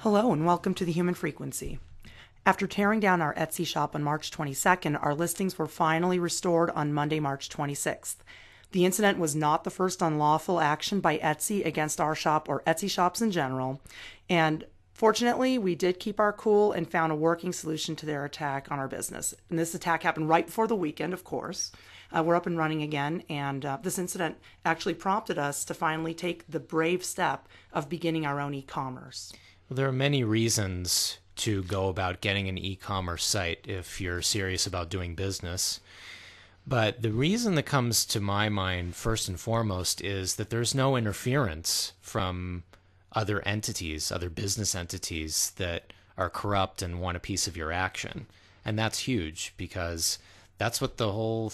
Hello and welcome to the Human Frequency. After tearing down our Etsy shop on March 22nd, our listings were finally restored on Monday, March 26th. The incident was not the first unlawful action by Etsy against our shop or Etsy shops in general, and fortunately, we did keep our cool and found a working solution to their attack on our business. And this attack happened right before the weekend, of course. We're up and running again, and this incident actually prompted us to finally take the brave step of beginning our own e-commerce. Well, there are many reasons to go about getting an e-commerce site if you're serious about doing business. But the reason that comes to my mind first and foremost is that there's no interference from other entities, other business entities that are corrupt and want a piece of your action. And that's huge because that's what the whole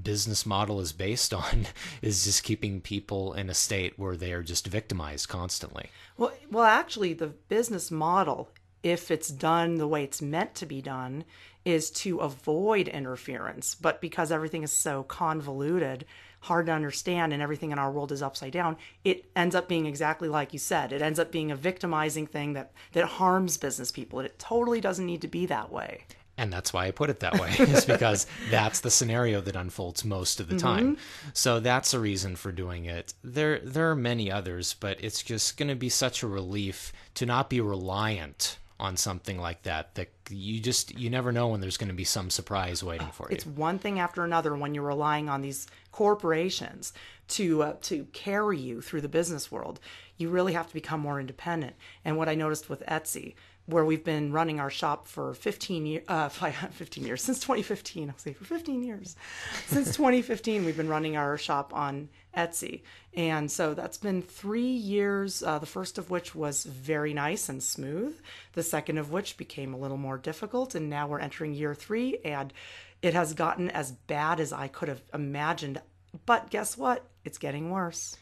business model is based on, is just keeping people in a state where they are just victimized constantly. Well, actually, the business model, if it's done the way it's meant to be done, is to avoid interference. But because everything is so convoluted, hard to understand, and everything in our world is upside down, it ends up being exactly like you said. It ends up being a victimizing thing that harms business people. And it totally doesn't need to be that way. And that's why I put it that way, is because that's the scenario that unfolds most of the time. So that's a reason for doing it. There are many others, but it's just going to be such a relief to not be reliant on something like that, that you never know when there's going to be some surprise waiting for you. It's one thing after another when you're relying on these corporations to carry you through the business world. You really have to become more independent. And what I noticed with Etsy, where we've been running our shop for 15 years, since 2015. I'll say for 15 years. Since 2015, we've been running our shop on Etsy. And so that's been 3 years, the first of which was very nice and smooth. The second of which became a little more difficult. And now we're entering year 3, and it has gotten as bad as I could have imagined. But guess what? It's getting worse.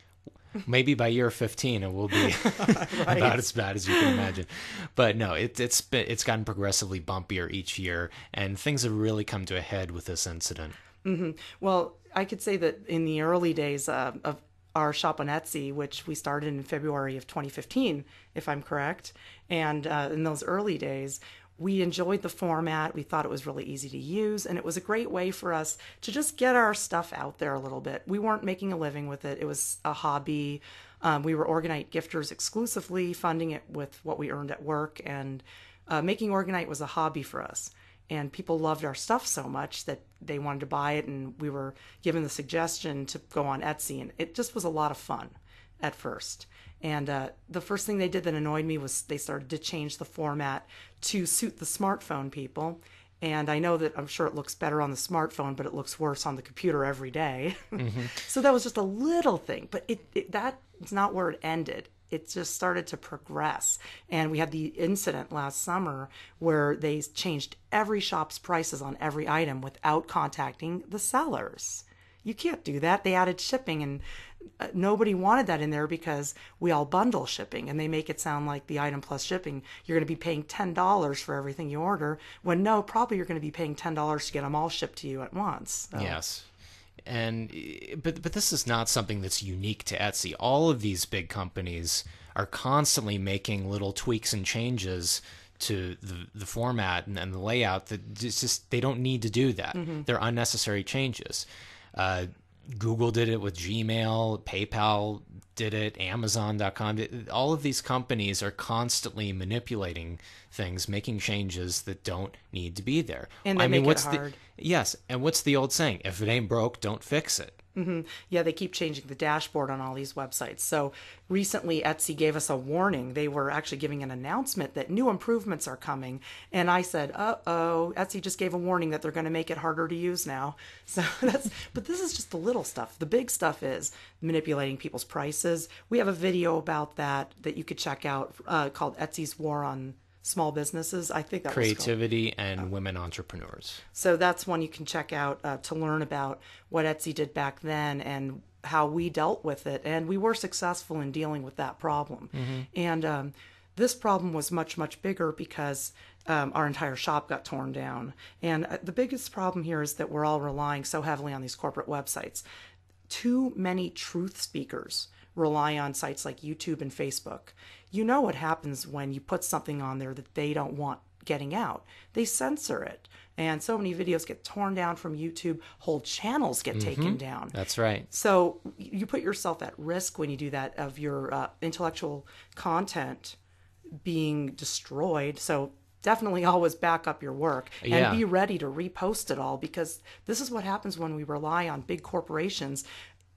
Maybe by year 15 it will be Right. about as bad as you can imagine. But no, it's gotten progressively bumpier each year, and things have really come to a head with this incident. Well, I could say that in the early days of our shop on Etsy, which we started in February of 2015, if I'm correct, and in those early days, we enjoyed the format. We thought it was really easy to use, and it was a great way for us to just get our stuff out there a little bit. We weren't making a living with it. It was a hobby. We were orgonite gifters exclusively, funding it with what we earned at work, and making orgonite was a hobby for us. And people loved our stuff so much that they wanted to buy it, and we were given the suggestion to go on Etsy, and it just was a lot of fun at first. And the first thing they did that annoyed me was they started to change the format to suit the smartphone people. And I know that I'm sure it looks better on the smartphone, but it looks worse on the computer every day. So that was just a little thing, but that's not where it ended. It just started to progress. And we had the incident last summer where they changed every shop's prices on every item without contacting the sellers. You can't do that. They added shipping, and nobody wanted that in there because we all bundle shipping, and they make it sound like the item plus shipping, you're going to be paying $10 for everything you order, when no, probably you're going to be paying $10 to get them all shipped to you at once. So. Yes. But this is not something that's unique to Etsy. All of these big companies are constantly making little tweaks and changes to the format and the layout that just they don't need to do that. They're unnecessary changes. Google did it with Gmail, PayPal did it, Amazon.com. All of these companies are constantly manipulating things, making changes that don't need to be there. And they make it hard. Yes, and what's the old saying? If it ain't broke, don't fix it. Yeah, they keep changing the dashboard on all these websites. So recently, Etsy gave us a warning. They were actually giving an announcement that new improvements are coming. And I said, uh-oh, Etsy just gave a warning that they're going to make it harder to use now. So but this is just the little stuff. The big stuff is manipulating people's prices. We have a video about that you could check out called Etsy's War on Small Businesses. I think that Creativity and Women Entrepreneurs. So that's one you can check out to learn about what Etsy did back then and how we dealt with it. And we were successful in dealing with that problem. And this problem was much, much bigger because our entire shop got torn down. And the biggest problem here is that we're all relying so heavily on these corporate websites. Too many truth speakers rely on sites like YouTube and Facebook. You know what happens when you put something on there that they don't want getting out. They censor it. And so many videos get torn down from YouTube, whole channels get taken down. That's right. So you put yourself at risk when you do that, of your intellectual content being destroyed. So definitely always back up your work and be ready to repost it all, because this is what happens when we rely on big corporations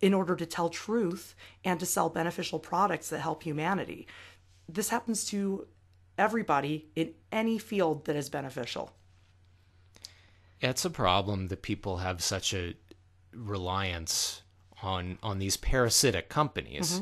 in order to tell truth and to sell beneficial products that help humanity. This happens to everybody in any field that is beneficial. It's a problem that people have such a reliance on these parasitic companies,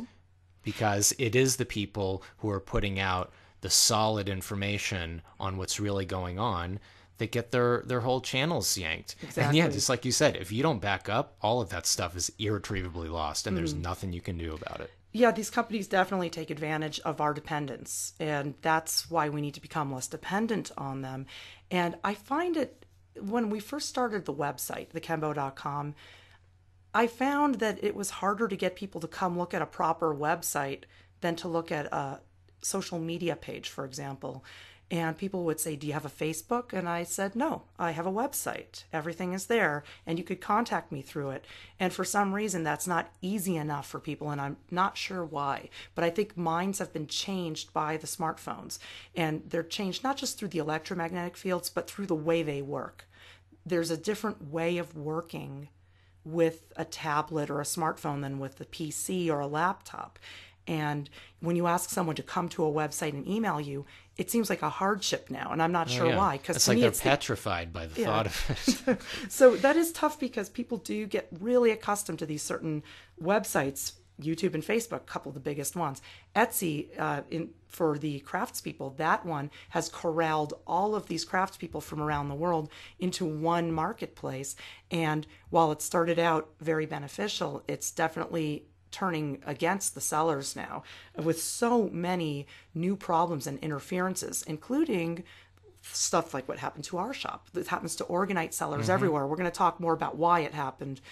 because it is the people who are putting out the solid information on what's really going on that get their whole channels yanked. Exactly. And yeah, just like you said, if you don't back up, all of that stuff is irretrievably lost, and there's nothing you can do about it. Yeah, these companies definitely take advantage of our dependence, and that's why we need to become less dependent on them. And I find it, when we first started the website, thekembo.com, I found that it was harder to get people to come look at a proper website than to look at a social media page, for example. And people would say, do you have a Facebook? And I said, no, I have a website. Everything is there, and you could contact me through it. And for some reason, that's not easy enough for people, and I'm not sure why. But I think minds have been changed by the smartphones. And they're changed not just through the electromagnetic fields, but through the way they work. There's a different way of working with a tablet or a smartphone than with a PC or a laptop. And when you ask someone to come to a website and email you, it seems like a hardship now, and I'm not sure why. Because it's like they're petrified by the thought of it. So that is tough, because people do get really accustomed to these certain websites. YouTube and Facebook, a couple of the biggest ones. Etsy, for the craftspeople, that one has corralled all of these craftspeople from around the world into one marketplace. And while it started out very beneficial, it's definitely turning against the sellers now, with so many new problems and interferences, including stuff like what happened to our shop. That happens to orgonite sellers everywhere. We're going to talk more about why it happened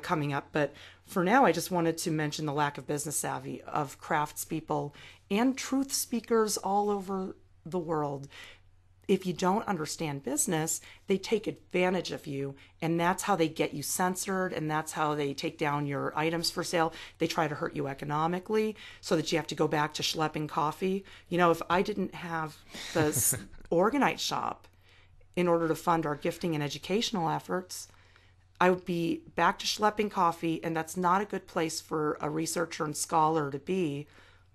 coming up. But for now, I just wanted to mention the lack of business savvy of craftspeople and truth speakers all over the world. If you don't understand business, they take advantage of you, and that's how they get you censored, and that's how they take down your items for sale. They try to hurt you economically so that you have to go back to schlepping coffee. You know, if I didn't have the orgonite shop in order to fund our gifting and educational efforts, I would be back to schlepping coffee, and that's not a good place for a researcher and scholar to be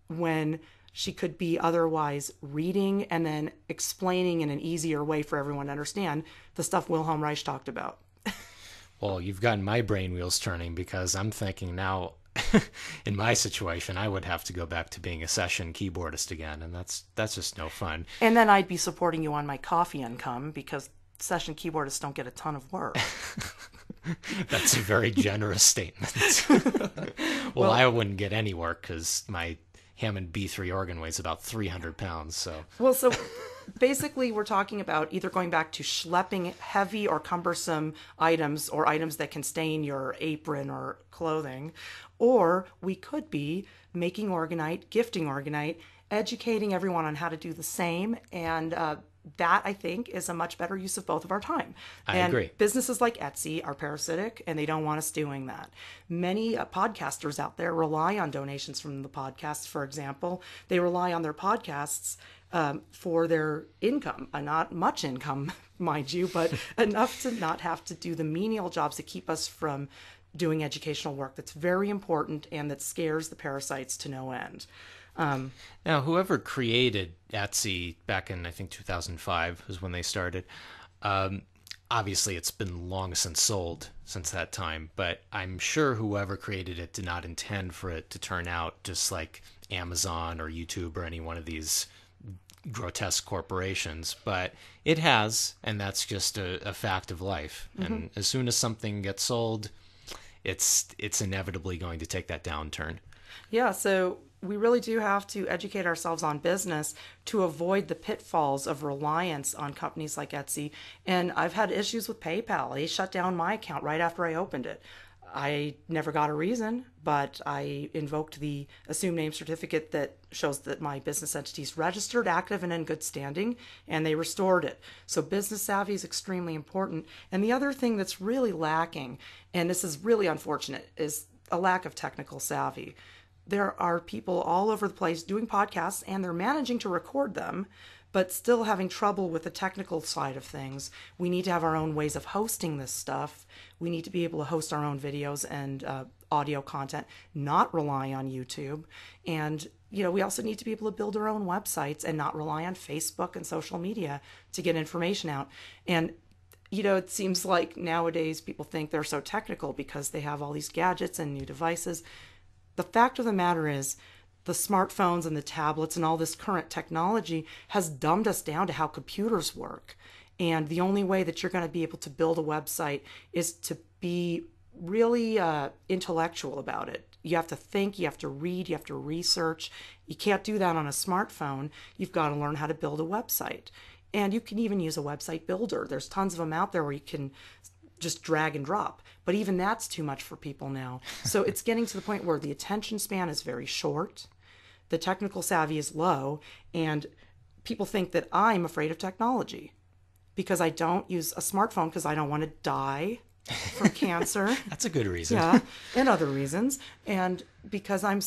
when she could be otherwise reading and then explaining in an easier way for everyone to understand the stuff Wilhelm Reich talked about. Well, you've gotten my brain wheels turning, because I'm thinking now, in my situation, I would have to go back to being a session keyboardist again, and that's just no fun. And then I'd be supporting you on my coffee income, because session keyboardists don't get a ton of work. That's a very generous statement. Well, I wouldn't get any work because my Hammond B3 organ weighs about 300 pounds. So basically we're talking about either going back to schlepping heavy or cumbersome items, or items that can stain your apron or clothing, or we could be making orgonite, gifting orgonite, educating everyone on how to do the same, and that, I think, is a much better use of both of our time. I agree. Businesses like Etsy are parasitic, and they don't want us doing that. Many podcasters out there rely on donations from the podcasts, for example. They rely on their podcasts for their income. Not much income, mind you, but enough to not have to do the menial jobs that keep us from doing educational work that's very important and that scares the parasites to no end. Now, whoever created Etsy back in, I think, 2005 was when they started. Obviously, it's been long since sold since that time, but I'm sure whoever created it did not intend for it to turn out just like Amazon or YouTube or any one of these grotesque corporations. But it has, and that's just a fact of life. Mm-hmm. And as soon as something gets sold, it's inevitably going to take that downturn. Yeah, so we really do have to educate ourselves on business to avoid the pitfalls of reliance on companies like Etsy. And I've had issues with PayPal. They shut down my account right after I opened it. I never got a reason, but I invoked the assumed name certificate that shows that my business entity is registered, active, and in good standing, and they restored it. So business savvy is extremely important. And the other thing that's really lacking, and this is really unfortunate, is a lack of technical savvy. There are people all over the place doing podcasts, and they're managing to record them, but still having trouble with the technical side of things. We need to have our own ways of hosting this stuff. We need to be able to host our own videos and audio content, not rely on YouTube. And, we also need to be able to build our own websites and not rely on Facebook and social media to get information out. And, it seems like nowadays people think they're so technical because they have all these gadgets and new devices. The fact of the matter is, the smartphones and the tablets and all this current technology has dumbed us down to how computers work. And the only way that you're going to be able to build a website is to be really intellectual about it. You have to think, you have to read, you have to research. You can't do that on a smartphone. You've got to learn how to build a website. And you can even use a website builder. There's tons of them out there where you can just drag and drop. But even that's too much for people now. So it's getting to the point where the attention span is very short, the technical savvy is low, and people think that I'm afraid of technology because I don't use a smartphone because I don't want to die from cancer. That's a good reason. Yeah, and other reasons. And because I'm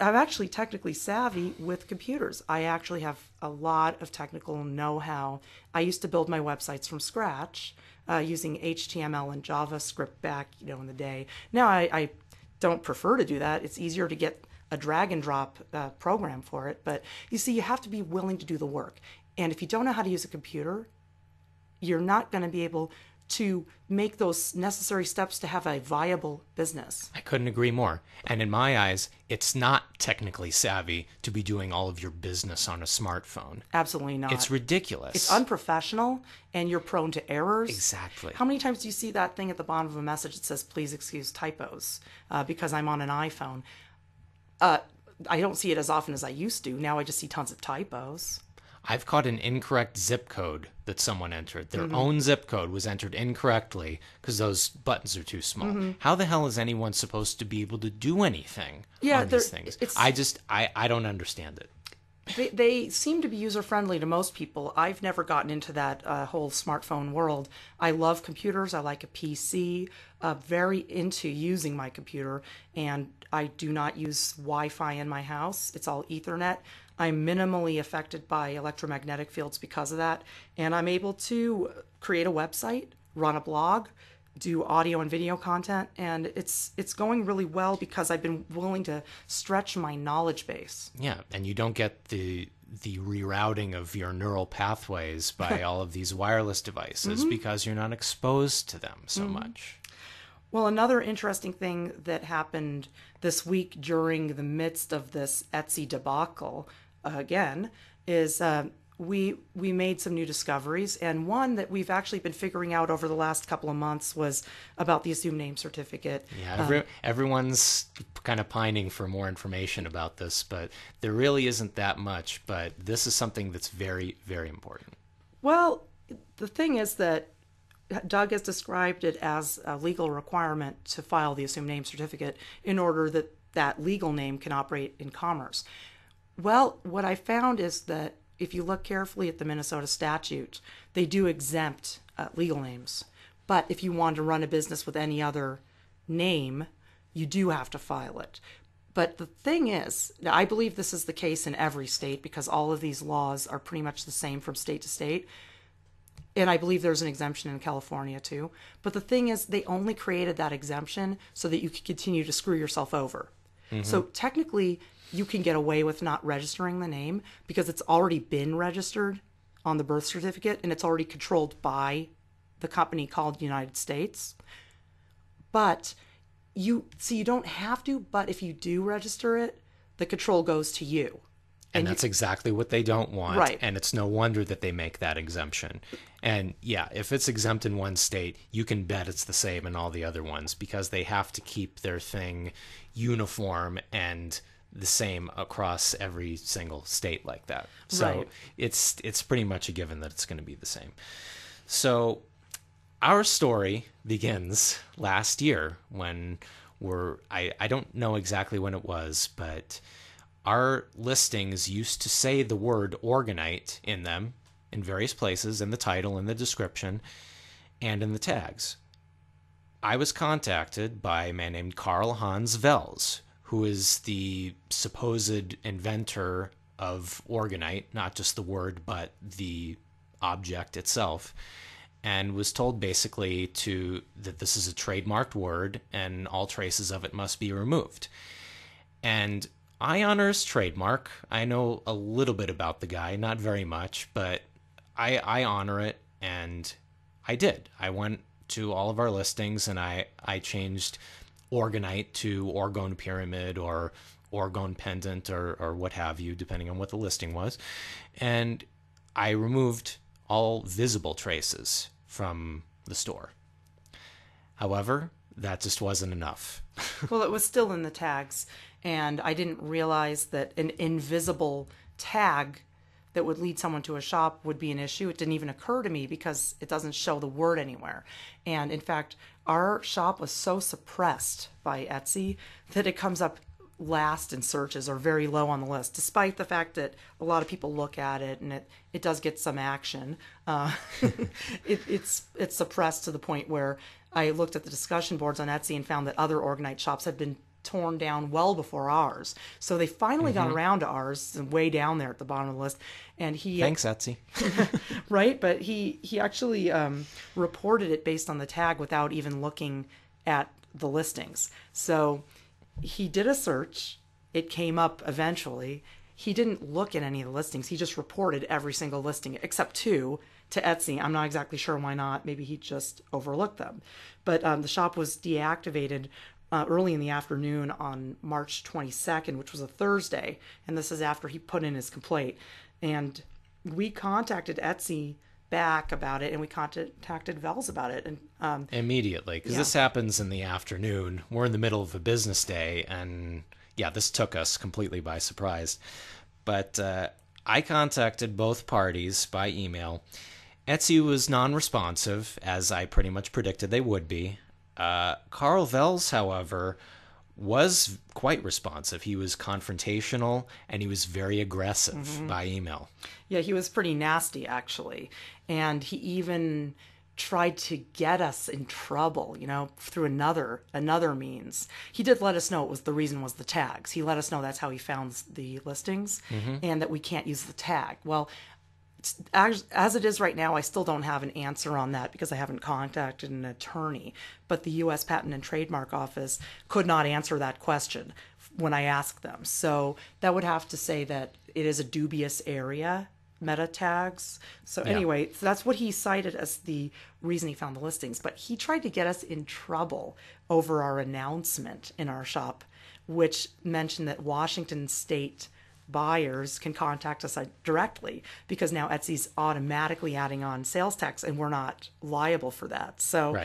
actually technically savvy with computers. I actually have a lot of technical know-how. I used to build my websites from scratch using HTML and JavaScript back, in the day. Now I don't prefer to do that. It's easier to get a drag and drop program for it. But you see, you have to be willing to do the work. And if you don't know how to use a computer, you're not going to be able to make those necessary steps to have a viable business. I couldn't agree more. And in my eyes, it's not technically savvy to be doing all of your business on a smartphone. Absolutely not. It's ridiculous. It's unprofessional, and you're prone to errors. Exactly. How many times do you see that thing at the bottom of a message that says, please excuse typos, because I'm on an iPhone? I don't see it as often as I used to. Now I just see tons of typos. I've caught an incorrect zip code that someone entered. Their own zip code was entered incorrectly because those buttons are too small. How the hell is anyone supposed to be able to do anything on these things? I don't understand it. They seem to be user-friendly to most people. I've never gotten into that whole smartphone world. I love computers. I like a PC. Very into using my computer. And I do not use Wi-Fi in my house. It's all Ethernet. I'm minimally affected by electromagnetic fields because of that. And I'm able to create a website, run a blog, do audio and video content. And it's going really well because I've been willing to stretch my knowledge base. Yeah, and you don't get the rerouting of your neural pathways by all of these wireless devices because you're not exposed to them so much. Well, another interesting thing that happened this week during the midst of this Etsy debacle, again, is we made some new discoveries, and one that we've actually been figuring out over the last couple of months was about the assumed name certificate. Yeah, everyone's kind of pining for more information about this, but there really isn't that much. But this is something that's very, very important. Well, the thing is that Doug has described it as a legal requirement to file the assumed name certificate in order that that legal name can operate in commerce. Well, what I found is that if you look carefully at the Minnesota statute, they do exempt legal names. But if you want to run a business with any other name, you do have to file it. But the thing is, I believe this is the case in every state because all of these laws are pretty much the same from state to state. And I believe there's an exemption in California too. But the thing is, they only created that exemption so that you could continue to screw yourself over. So technically, you can get away with not registering the name because it's already been registered on the birth certificate and it's already controlled by the company called United States. But you don't have to, but if you do register it, the control goes to you. And that's exactly what they don't want. Right. And it's no wonder that they make that exemption. And yeah, if it's exempt in one state, you can bet it's the same in all the other ones because they have to keep their thing uniform and the same across every single state like that. So Right. it's pretty much a given that it's going to be the same. So our story begins last year when I don't know exactly when it was, but our listings used to say the word orgonite in them in various places, in the title, in the description, and in the tags. I was contacted by a man named Karl Hans Vels, who is the supposed inventor of orgonite, not just the word, but the object itself, and was told basically that this is a trademarked word and all traces of it must be removed. And I honor his trademark. I know a little bit about the guy, not very much, but I honor it, and I did. I went to all of our listings and I changed orgonite to orgone pyramid or orgone pendant or what have you, depending on what the listing was. And I removed all visible traces from the store. However, that just wasn't enough. Well, it was still in the tags, and I didn't realize that an invisible tag that would lead someone to a shop would be an issue. It didn't even occur to me because it doesn't show the word anywhere. And in fact, our shop was so suppressed by Etsy that it comes up last in searches or very low on the list, despite the fact that a lot of people look at it and it does get some action. It's suppressed to the point where I looked at the discussion boards on Etsy and found that other orgonite shops had been torn down well before ours. So they finally got around to ours, way down there at the bottom of the list. And Thanks, Etsy. right, but he actually reported it based on the tag without even looking at the listings. So he did a search. It came up eventually. He didn't look at any of the listings. He just reported every single listing except 2 to Etsy. I'm not exactly sure why not. Maybe he just overlooked them. But the shop was deactivated early in the afternoon on March 22nd, which was a Thursday. And this is after he put in his complaint. And we contacted Etsy back about it, and we contacted Vels about it. And immediately, because this happens in the afternoon. We're in the middle of a business day, and yeah, this took us completely by surprise. But I contacted both parties by email. Etsy was non-responsive, as I pretty much predicted they would be. Karl Vels, however, was quite responsive. He was confrontational, and he was very aggressive by email. Yeah, he was pretty nasty, actually. And he even tried to get us in trouble, through another means. He did let us know the reason was the tags. He let us know that's how he found the listings and that we can't use the tag. Well, as it is right now, I still don't have an answer on that because I haven't contacted an attorney. But the U.S. Patent and Trademark Office could not answer that question when I asked them. So that would have to say that it is a dubious area, meta tags. So anyway, so that's what he cited as the reason he found the listings. But he tried to get us in trouble over our announcement in our shop, which mentioned that Washington State buyers can contact us directly because now Etsy's automatically adding on sales tax and we're not liable for that. So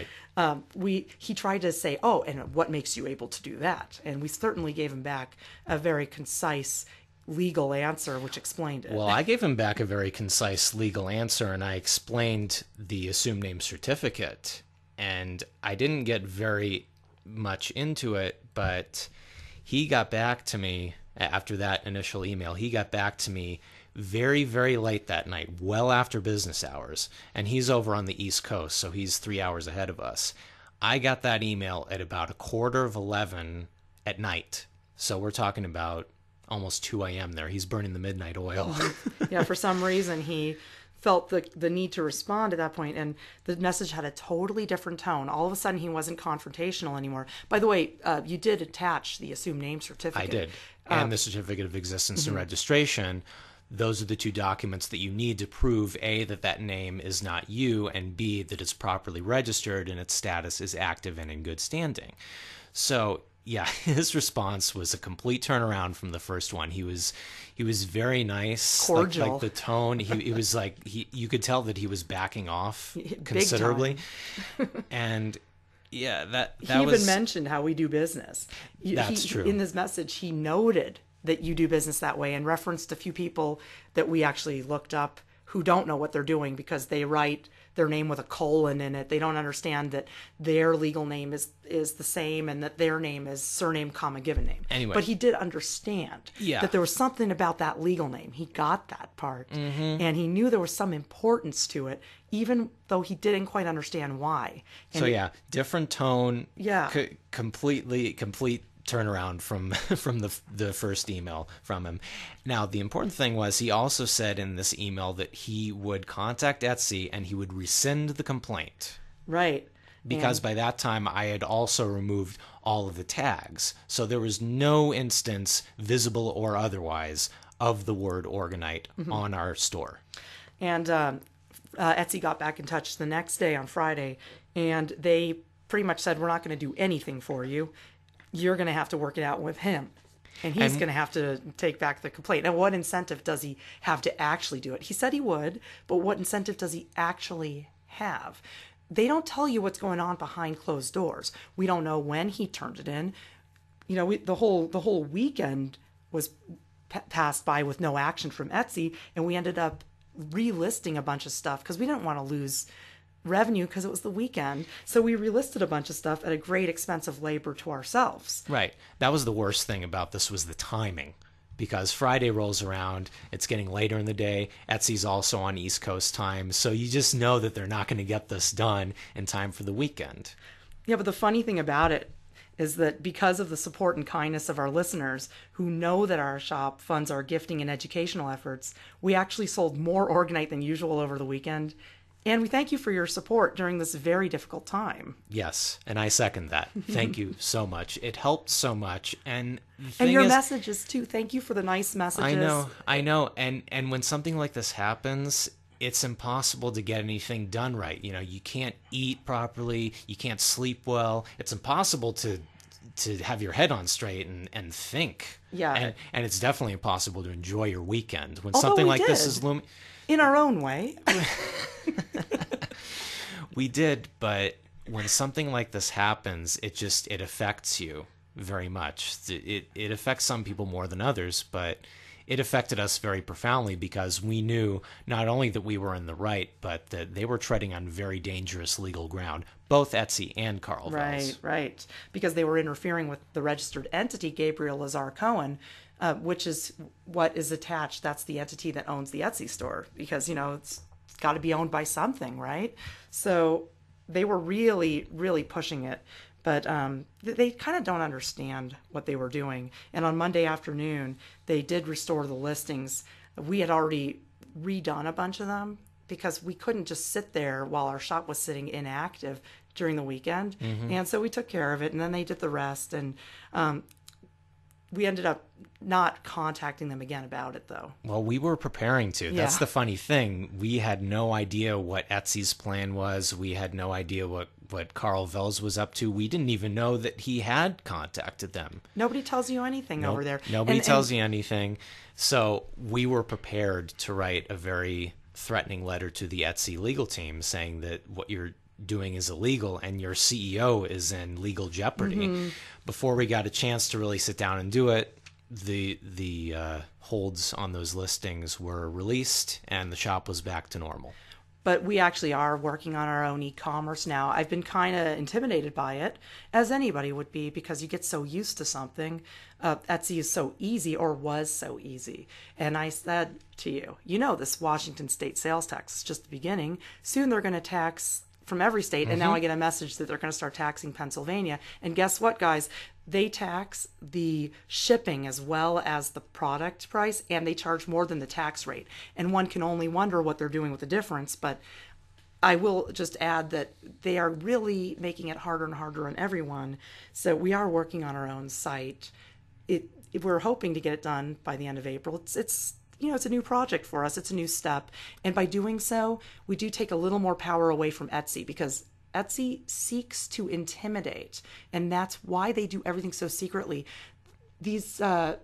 he tried to say, oh, and what makes you able to do that? And we certainly gave him back a very concise legal answer which explained it. Well, I gave him back a very concise legal answer, and I explained the assumed name certificate, and I didn't get very much into it, but he got back to me after that initial email. He got back to me very, very late that night, well after business hours. And he's over on the East Coast, so he's 3 hours ahead of us. I got that email at about 11:15 at night. So we're talking about almost 2 a.m. there. He's burning the midnight oil. Yeah, for some reason he felt the need to respond at that point, and the message had a totally different tone. All of a sudden he wasn't confrontational anymore. By the way, you did attach the assumed name certificate. I did. And the certificate of existence and registration. Those are the 2 documents that you need to prove, A, that name is not you, and B, that it's properly registered and its status is active and in good standing. So yeah, his response was a complete turnaround from the first one. He was very nice, cordial. Like the tone. He was like you could tell that he was backing off considerably, and yeah, that he even mentioned how we do business. That's true. In his message, he noted that you do business that way and referenced a few people that we actually looked up who don't know what they're doing because they write their name with a colon in it. They don't understand that their legal name is the same and that their name is surname, comma, given name. Anyway. But he did understand that there was something about that legal name. He got that part. And he knew there was some importance to it, even though he didn't quite understand why. And so different tone. Yeah. Complete turnaround from the first email from him. Now, the important thing was he also said in this email that he would contact Etsy and he would rescind the complaint. Right. Because by that time I had also removed all of the tags. So there was no instance, visible or otherwise, of the word orgonite on our store. And Etsy got back in touch the next day on Friday, and they pretty much said, we're not going to do anything for you. You're going to have to work it out with him. And he's going to have to take back the complaint. Now, what incentive does he have to actually do it? He said he would, but what incentive does he actually have? They don't tell you what's going on behind closed doors. We don't know when he turned it in. You know, the whole weekend was passed by with no action from Etsy, and we ended up relisting a bunch of stuff because we didn't want to lose revenue because it was the weekend. So we relisted a bunch of stuff at a great expense of labor to ourselves. Right. That was the worst thing about this, was the timing. Because Friday rolls around, it's getting later in the day. Etsy's also on East Coast time. So you just know that they're not going to get this done in time for the weekend. Yeah, but the funny thing about it is that because of the support and kindness of our listeners who know that our shop funds our gifting and educational efforts, we actually sold more orgonite than usual over the weekend. And we thank you for your support during this very difficult time. Yes, and I second that. Thank you so much. It helped so much. And your messages, too. Thank you for the nice messages. I know. And when something like this happens, it's impossible to get anything done right. You know, you can't eat properly. You can't sleep well. It's impossible to have your head on straight and think. Yeah. And it's definitely impossible to enjoy your weekend when something like this is looming. In our own way. We did, but when something like this happens, it affects you very much. It affects some people more than others, but it affected us very profoundly because we knew not only that we were in the right, but that they were treading on very dangerous legal ground, both Etsy and Carl Vels. Right. Because they were interfering with the registered entity, Gabriel Lazar Cohen, which is what is attached. That's the entity that owns the Etsy store because, you know, it's got to be owned by something, right? So they were really, really pushing it. But they kind of don't understand what they were doing. And on Monday afternoon, they did restore the listings. We had already redone a bunch of them because we couldn't just sit there while our shop was sitting inactive during the weekend. And so we took care of it, and then they did the rest. And we ended up not contacting them again about it, though. Well, we were preparing to. Yeah. That's the funny thing. We had no idea what Etsy's plan was. We had no idea what Carl Vels was up to. We didn't even know that he had contacted them. Nobody tells you anything over there. Nobody tells you anything. So we were prepared to write a very threatening letter to the Etsy legal team saying that what you're doing is illegal and your CEO is in legal jeopardy. Before we got a chance to really sit down and do it, the holds on those listings were released and the shop was back to normal. But we actually are working on our own e-commerce now. I've been kind of intimidated by it, as anybody would be, because you get so used to something. Etsy is so easy, or was so easy. And I said to you, you know, this Washington state sales tax is just the beginning. Soon they're going to tax from every state, and now I get a message that they're going to start taxing Pennsylvania. And guess what, guys? They tax the shipping as well as the product price, and they charge more than the tax rate. And one can only wonder what they're doing with the difference. But I will just add that they are really making it harder and harder on everyone. So we are working on our own site. We're hoping to get it done by the end of April. It's you know, it's a new project for us. It's a new step. And by doing so, we do take a little more power away from Etsy, because Etsy seeks to intimidate. And that's why they do everything so secretly. These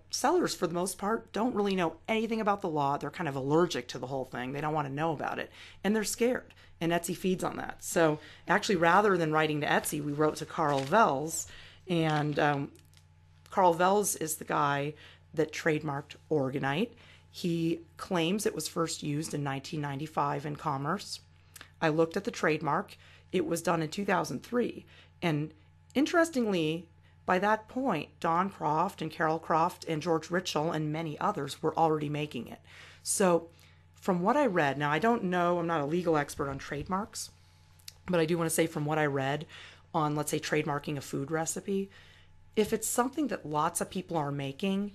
sellers, for the most part, don't really know anything about the law. They're kind of allergic to the whole thing. They don't want to know about it. And they're scared. And Etsy feeds on that. So actually, rather than writing to Etsy, we wrote to Carl Vels. And Carl Vels is the guy that trademarked orgonite. He claims it was first used in 1995 in commerce. I looked at the trademark. It was done in 2003. And interestingly, by that point, Don Croft and Carol Croft and George Ritchell and many others were already making it. So from what I read, now I don't know, I'm not a legal expert on trademarks, but I do want to say from what I read on, let's say, trademarking a food recipe, if it's something that lots of people are making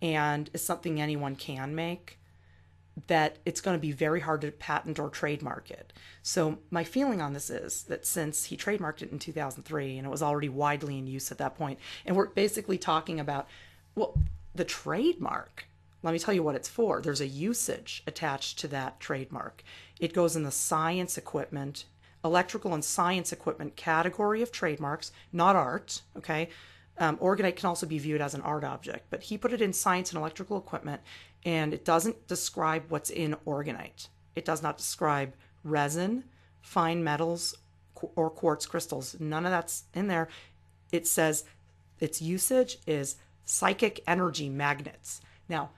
and is something anyone can make, that it's going to be very hard to patent or trademark it. So my feeling on this is that since he trademarked it in 2003 and it was already widely in use at that point, and we're basically talking about, well, the trademark, let me tell you what it's for. There's a usage attached to that trademark. It goes in the science equipment, electrical and science equipment category of trademarks, not art, okay? Orgonite can also be viewed as an art object, but he put it in science and electrical equipment, and it doesn't describe what's in orgonite. It does not describe resin, fine metals, or quartz crystals. None of that's in there. It says its usage is psychic energy magnets. Now,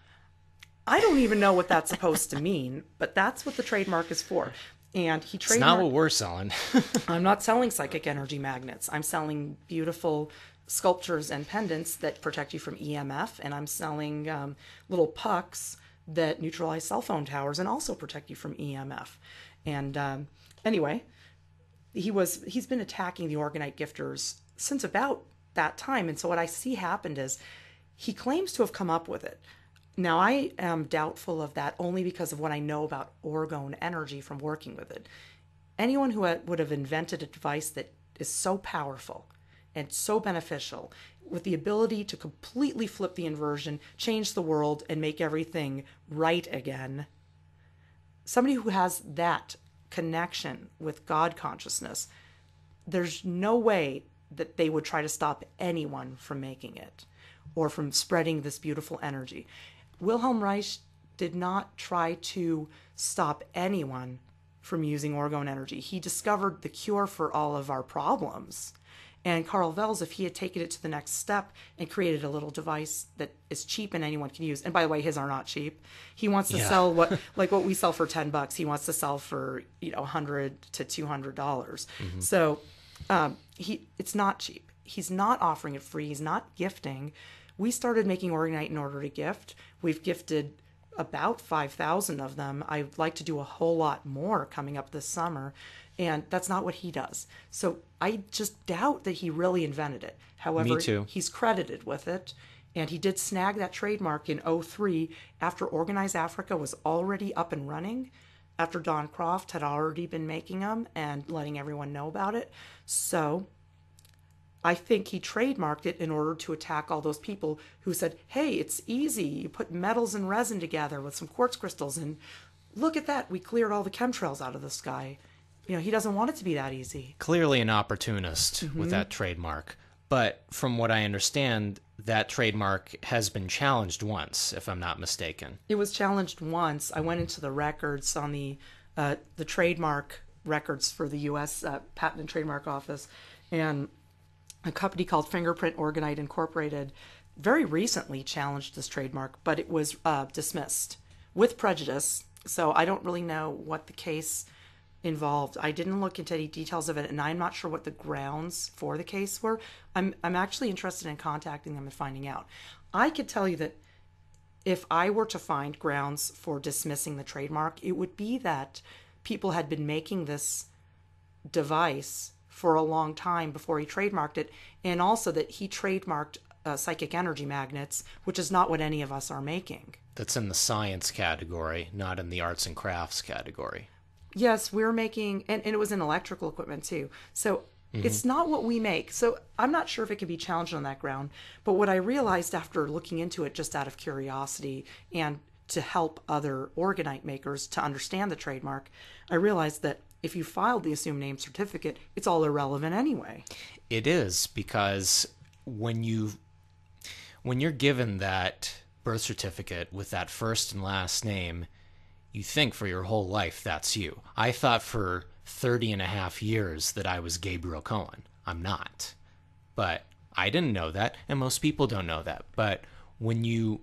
I don't even know what that's supposed to mean, but that's what the trademark is for. And he trademarked. It's not what we're selling. I'm not selling psychic energy magnets. I'm selling beautiful sculptures and pendants that protect you from EMF, and I'm selling little pucks that neutralize cell phone towers and also protect you from EMF. And anyway, he's been attacking the orgonite gifters since about that time. And so what I see happened is he claims to have come up with it. Now, I am doubtful of that only because of what I know about orgone energy from working with it. Anyone who would have invented a device that is so powerful and so beneficial, with the ability to completely flip the inversion, change the world, and make everything right again, somebody who has that connection with God consciousness, there's no way that they would try to stop anyone from making it or from spreading this beautiful energy. Wilhelm Reich did not try to stop anyone from using orgone energy. He discovered the cure for all of our problems. And Carl Wells, if he had taken it to the next step and created a little device that is cheap and anyone can use, and by the way, his are not cheap. He wants to sell what we sell for $10. He wants to sell for $100 to $200. Mm-hmm. So it's not cheap. He's not offering it free. He's not gifting. We started making orgonite in order to gift. We've gifted about 5,000 of them. I'd like to do a whole lot more coming up this summer. And that's not what he does. So I just doubt that he really invented it. However, Me too. He's credited with it. And he did snag that trademark in 2003 after Organized Africa was already up and running, after Don Croft had already been making them and letting everyone know about it. So I think he trademarked it in order to attack all those people who said, hey, it's easy. You put metals and resin together with some quartz crystals, and look at that. We cleared all the chemtrails out of the sky. He doesn't want it to be that easy. Clearly an opportunist with that trademark. But from what I understand, that trademark has been challenged once, if I'm not mistaken. It was challenged once. I went into the records on the trademark records for the U.S. Patent and Trademark Office, and a company called Fingerprint Orgonite Incorporated very recently challenged this trademark, but it was dismissed with prejudice. So I don't really know what the case involved. I didn't look into any details of it, and I'm not sure what the grounds for the case were. I'm actually interested in contacting them and finding out. I could tell you that if I were to find grounds for dismissing the trademark, it would be that people had been making this device for a long time before he trademarked it, and also that he trademarked psychic energy magnets, which is not what any of us are making. That's in the science category, not in the arts and crafts category. Yes, we're making, and it was in electrical equipment too. So it's not what we make. So I'm not sure if it can be challenged on that ground. But what I realized after looking into it just out of curiosity and to help other orgonite makers to understand the trademark, I realized that if you filed the assumed name certificate, it's all irrelevant anyway. It is, because when you're given that birth certificate with that first and last name, you think for your whole life that's you. I thought for 30 and a half years that I was Gabriel Cohen. I'm not. But I didn't know that, and most people don't know that. But when you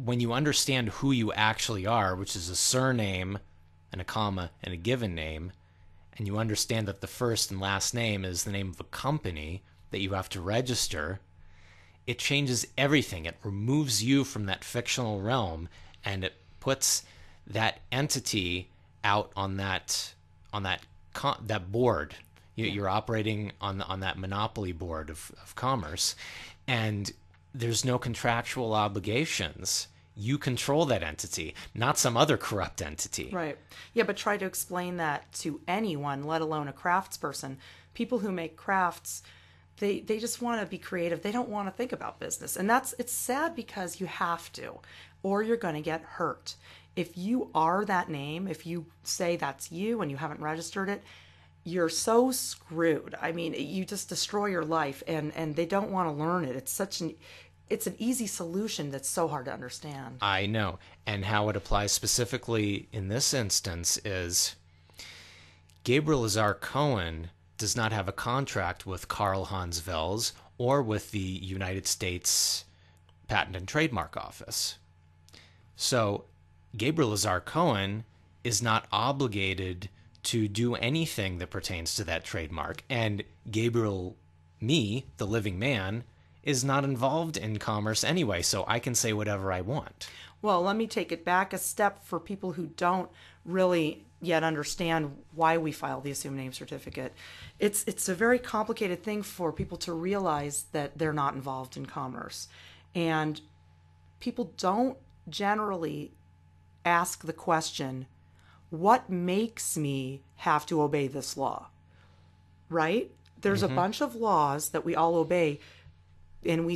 understand who you actually are, which is a surname and a comma and a given name, and you understand that the first and last name is the name of a company that you have to register, it changes everything. It removes you from that fictional realm, and it puts that entity out on that board. You're operating on that monopoly board of commerce, and there's no contractual obligations. You control that entity, not some other corrupt entity. Right. Yeah, but try to explain that to anyone, let alone a craftsperson. People who make crafts, they just want to be creative. They don't want to think about business. And it's sad because you have to, or you're going to get hurt. If you are that name, if you say that's you and you haven't registered it, you're so screwed. I mean, you just destroy your life, and they don't want to learn it. It's an easy solution that's so hard to understand. I know. And how it applies specifically in this instance is Gabriel Lazar Cohen does not have a contract with Karl Hans Wels or with the United States Patent and Trademark Office. So Gabriel Lazar Cohen is not obligated to do anything that pertains to that trademark. And Gabriel, me, the living man, is not involved in commerce anyway, so I can say whatever I want. Well, let me take it back a step for people who don't really yet understand why we file the assumed name certificate. It's a very complicated thing for people to realize that they're not involved in commerce. And people don't generally ask the question, what makes me have to obey this law? Right? There's a bunch of laws that we all obey. And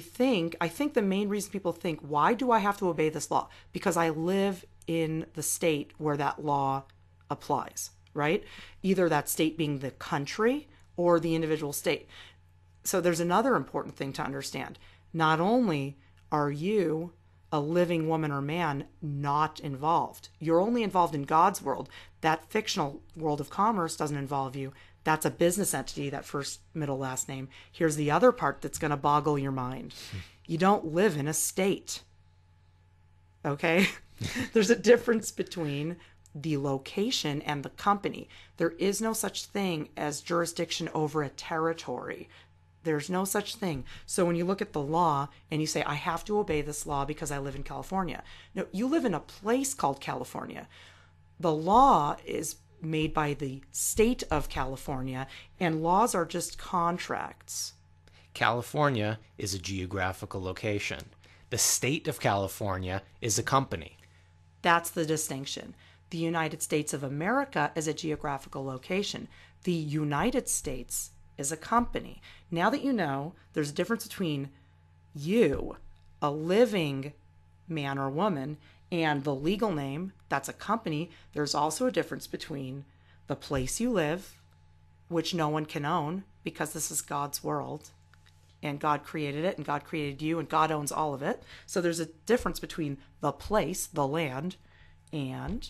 I think the main reason people think, why do I have to obey this law? Because I live in the state where that law applies, right? Either that state being the country or the individual state. So there's another important thing to understand. Not only are you, a living woman or man, not involved, you're only involved in God's world. That fictional world of commerce doesn't involve you. That's a business entity, that first, middle, last name. Here's the other part that's going to boggle your mind. You don't live in a state. Okay? There's a difference between the location and the company. There is no such thing as jurisdiction over a territory. There's no such thing. So when you look at the law and you say, I have to obey this law because I live in California. No, you live in a place called California. The law is made by the state of California, and laws are just contracts. California is a geographical location. The state of California is a company. That's the distinction. The United States of America is a geographical location. The United States is a company. Now that you know, there's a difference between you, a living man or woman, and the legal name, that's a company. There's also a difference between the place you live, which no one can own because this is God's world, and God created it, and God created you, and God owns all of it. So there's a difference between the place, the land, and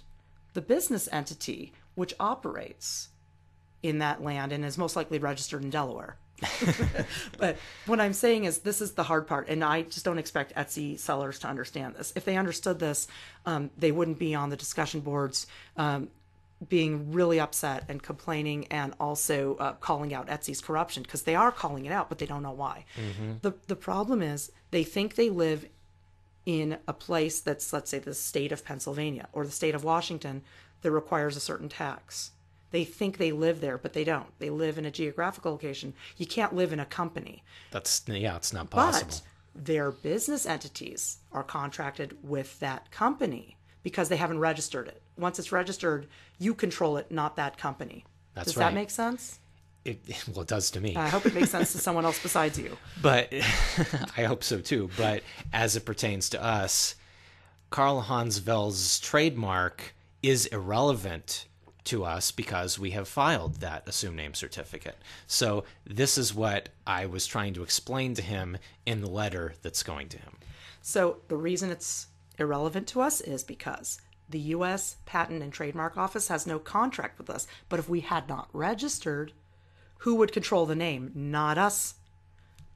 the business entity, which operates in that land and is most likely registered in Delaware. But what I'm saying is, this is the hard part, and I just don't expect Etsy sellers to understand this. If they understood this, they wouldn't be on the discussion boards being really upset and complaining, and also calling out Etsy's corruption, because they are calling it out, but they don't know why. The problem is, they think they live in a place that's, let's say, the state of Pennsylvania or the state of Washington that requires a certain tax. They think they live there, but they don't. They live in a geographical location. You can't live in a company. It's not possible. But their business entities are contracted with that company because they haven't registered it. Once it's registered, you control it, not that company. Does that make sense? It does to me. I hope it makes sense to someone else besides you. But I hope so too. But as it pertains to us, Karl Hans Wels' trademark is irrelevant to us because we have filed that assumed name certificate. So this is what I was trying to explain to him in the letter that's going to him. So the reason it's irrelevant to us is because the U.S. Patent and Trademark Office has no contract with us. But if we had not registered, who would control the name? Not us,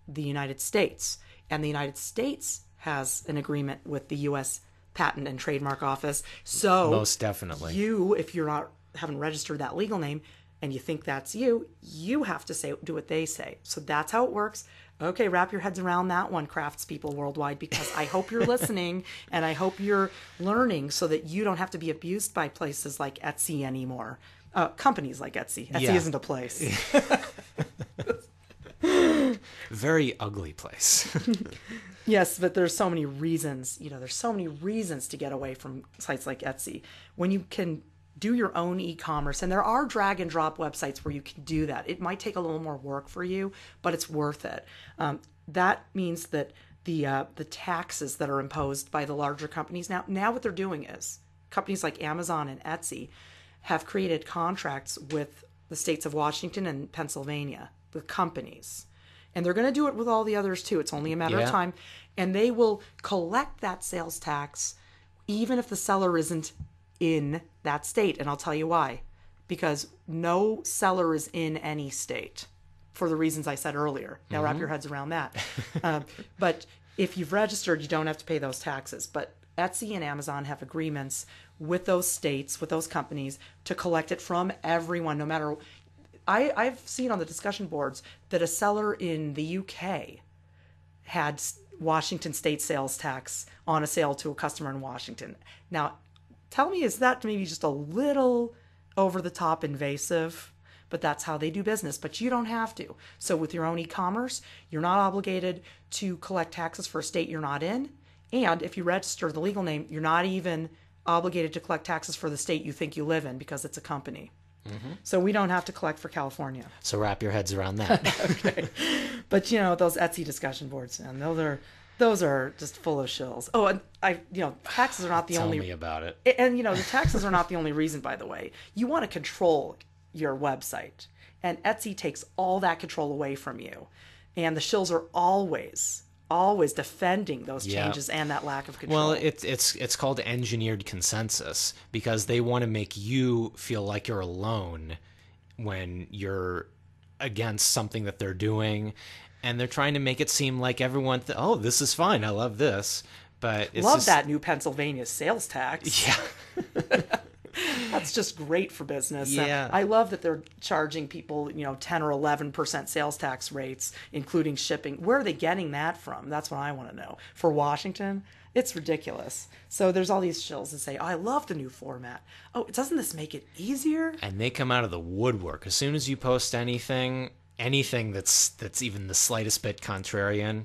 the United States. And the United States has an agreement with the U.S. Patent and Trademark Office. So most definitely, if you're not haven't registered that legal name, and you think that's you, you have to do what they say. So that's how it works. Okay, wrap your heads around that one, craftspeople worldwide, because I hope you're listening and I hope you're learning so that you don't have to be abused by places like Etsy anymore. Companies like Etsy. Etsy isn't a place. Very ugly place. Yes, but there's so many reasons, there's so many reasons to get away from sites like Etsy. When you can do your own e-commerce, and there are drag and drop websites where you can do that. It might take a little more work for you, but it's worth it. That means that the taxes that are imposed by the larger companies now what they're doing is companies like Amazon and Etsy have created contracts with the states of Washington and Pennsylvania, the companies. And they're going to do it with all the others too. It's only a matter of time. And they will collect that sales tax even if the seller isn't in that state. And I'll tell you why. Because no seller is in any state for the reasons I said earlier. Now wrap your heads around that. But if you've registered, you don't have to pay those taxes. But Etsy and Amazon have agreements with those states, with those companies, to collect it from everyone, no matter... I've seen on the discussion boards that a seller in the UK had Washington state sales tax on a sale to a customer in Washington. Now, tell me, is that maybe just a little over the top invasive? But that's how they do business. But you don't have to. So with your own e-commerce, you're not obligated to collect taxes for a state you're not in. And if you register the legal name, you're not even obligated to collect taxes for the state you think you live in because it's a company. So we don't have to collect for California. So wrap your heads around that. Okay. But those Etsy discussion boards, and those are just full of shills. Oh, and taxes are not the only... Tell me about it. And the taxes are not the only reason, by the way. You want to control your website, and Etsy takes all that control away from you. And the shills are always defending those changes and that lack of control. Well, it's called engineered consensus because they want to make you feel like you're alone when you're against something that they're doing, and they're trying to make it seem like everyone this is fine, I love this, but it's that new Pennsylvania sales tax. Yeah. That's just great for business. Yeah. I love that they're charging people, 10 or 11% sales tax rates, including shipping. Where are they getting that from? That's what I want to know. For Washington, it's ridiculous. So there's all these shills that say, I love the new format. Oh, doesn't this make it easier? And they come out of the woodwork. As soon as you post anything that's even the slightest bit contrarian,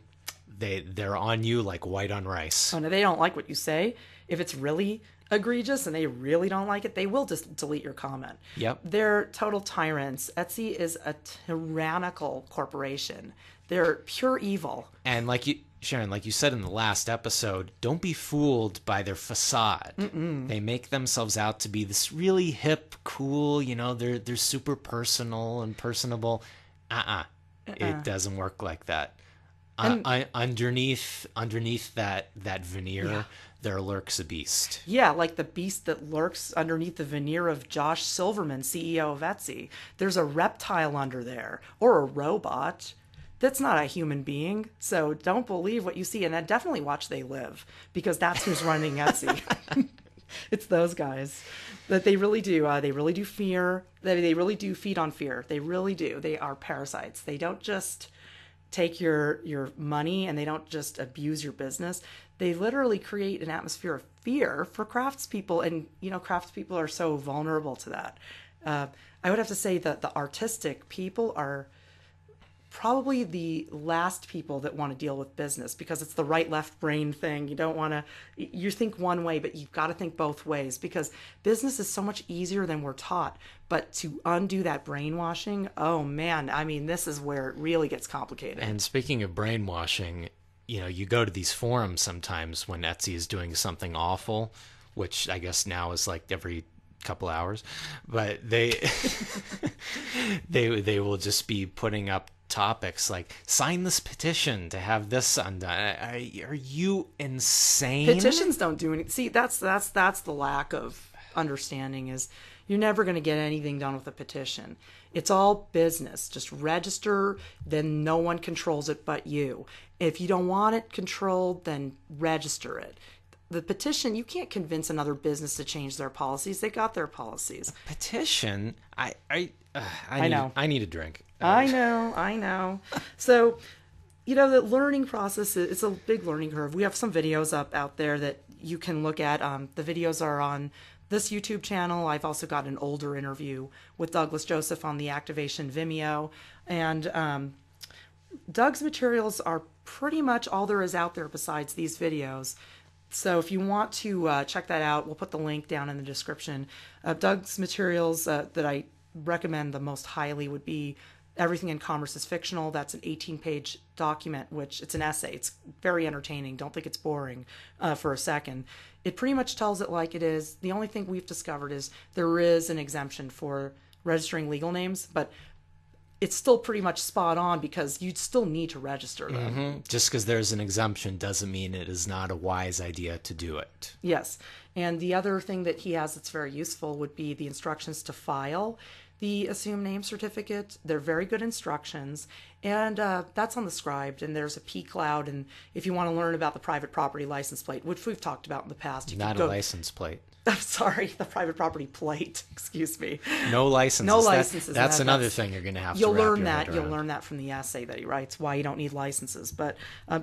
they're on you like white on rice. Oh, no, they don't like what you say. If it's really egregious and they really don't like it, they will just delete your comment. Yep. They're total tyrants. Etsy is a tyrannical corporation. They're pure evil. And Sharon, like you said in the last episode, don't be fooled by their facade. They make themselves out to be this really hip, cool, they're super personal and personable. It doesn't work like that. Underneath that veneer, there lurks a beast. Yeah, like the beast that lurks underneath the veneer of Josh Silverman, CEO of Etsy. There's a reptile under there, or a robot. That's not a human being. So don't believe what you see, and then definitely watch They Live, because that's who's running Etsy. It's those guys. That they really do. They really do fear. They really do feed on fear. They really do. They are parasites. They don't just take your money, and they don't just abuse your business. They literally create an atmosphere of fear for craftspeople, and craftspeople are so vulnerable to that. I would have to say that the artistic people are probably the last people that want to deal with business, because it's the right left brain thing. You think one way, but you've got to think both ways, because business is so much easier than we're taught. But to undo that brainwashing, oh man, this is where it really gets complicated. And speaking of brainwashing, you go to these forums sometimes when Etsy is doing something awful, which I guess now is like every couple hours, but they will just be putting up topics like sign this petition to have this undone. Are you insane? Petitions don't do anything. See, that's the lack of understanding, is you're never going to get anything done with a petition. It's all business. Just register, then no one controls it but you. If you don't want it controlled, then register it. the petition, you can't convince another business to change their policies. They got their policies. Petition? I know. I need a drink. I know. So, the learning process, it's a big learning curve. We have some videos out there that you can look at. The videos are on this YouTube channel. I've also got an older interview with Douglas Joseph on the Deactivation Vimeo. And Doug's materials are pretty much all there is out there besides these videos. So if you want to check that out, we'll put the link down in the description. Doug's materials that I recommend the most highly would be Everything in Commerce is Fictional. That's an 18-page document, which it's an essay. It's very entertaining. Don't think it's boring for a second. It pretty much tells it like it is. The only thing we've discovered is there is an exemption for registering legal names, but it's still pretty much spot on because you'd still need to register them. Mm-hmm. Just because there's an exemption doesn't mean it is not a wise idea to do it. Yes. And the other thing that he has that's very useful would be the instructions to file the assumed name certificate. They're very good instructions, and that's on the Scribed, and there's a P-Cloud, and if you want to learn about the private property license plate, which we've talked about in the past. Not a license plate. I'm sorry, the private property plate. Excuse me. No licenses. No licenses. That's another thing you're going to have to wrap your head around. You'll learn that from the essay that he writes, why you don't need licenses. But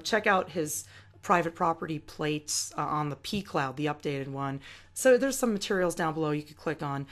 check out his private property plates on the P-Cloud, the updated one. So there's some materials down below you could click on.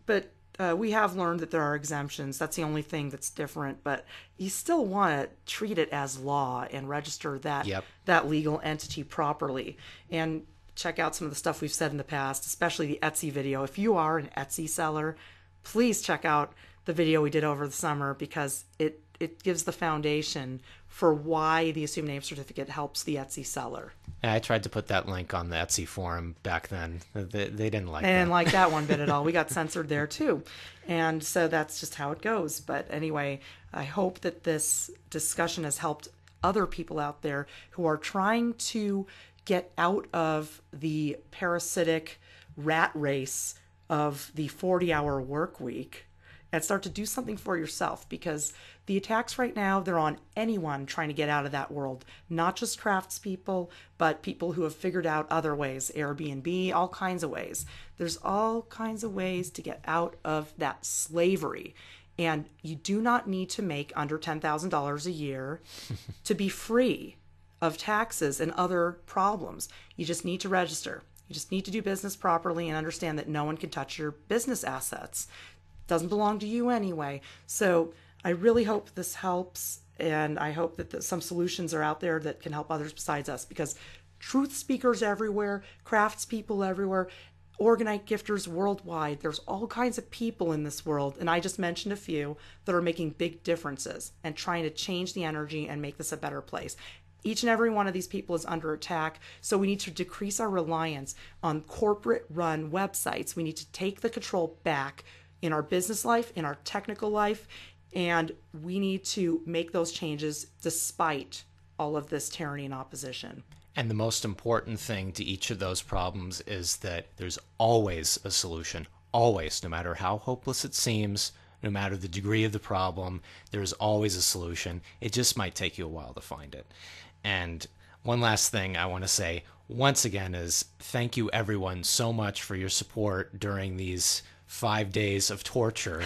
But we have learned that there are exemptions. That's the only thing that's different. But you still want to treat it as law and register that legal entity properly. And check out some of the stuff we've said in the past, especially the Etsy video. If you are an Etsy seller, please check out the video we did over the summer because it gives the foundation for why the assumed name certificate helps the Etsy seller. I tried to put that link on the Etsy forum back then. They didn't like that. They didn't like that one bit at all. We got censored there too. And so that's just how it goes. But anyway, I hope that this discussion has helped other people out there who are trying to get out of the parasitic rat race of the 40-hour work week and start to do something for yourself, because the attacks right now, they're on anyone trying to get out of that world, not just craftspeople, but people who have figured out other ways, Airbnb, all kinds of ways. There's all kinds of ways to get out of that slavery. And you do not need to make under $10,000 a year to be free of taxes and other problems. You just need to register. You just need to do business properly and understand that no one can touch your business assets. Doesn't belong to you anyway. So I really hope this helps, and I hope that some solutions are out there that can help others besides us, because truth speakers everywhere, craftspeople everywhere, orgonite gifters worldwide, there's all kinds of people in this world, and I just mentioned a few that are making big differences and trying to change the energy and make this a better place. Each and every one of these people is under attack, so we need to decrease our reliance on corporate-run websites. We need to take the control back in our business life, in our technical life, and we need to make those changes despite all of this tyranny and opposition. And the most important thing to each of those problems is that there's always a solution. Always, no matter how hopeless it seems, no matter the degree of the problem, there's always a solution. It just might take you a while to find it. And one last thing I want to say once again is thank you everyone so much for your support during these 5 days of torture.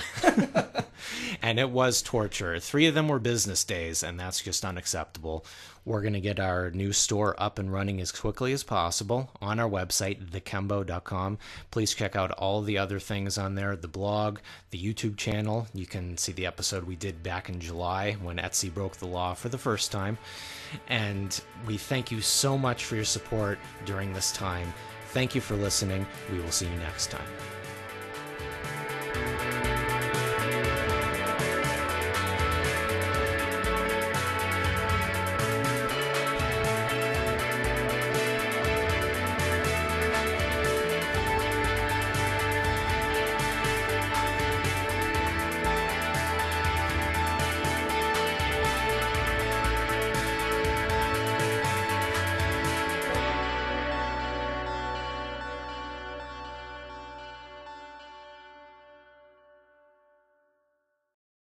And it was torture. 3 of them were business days, and that's just unacceptable. We're going to get our new store up and running as quickly as possible on our website, thekembo.com. Please check out all the other things on there, the blog, the YouTube channel. You can see the episode we did back in July when Etsy broke the law for the first time. And we thank you so much for your support during this time. Thank you for listening. We will see you next time.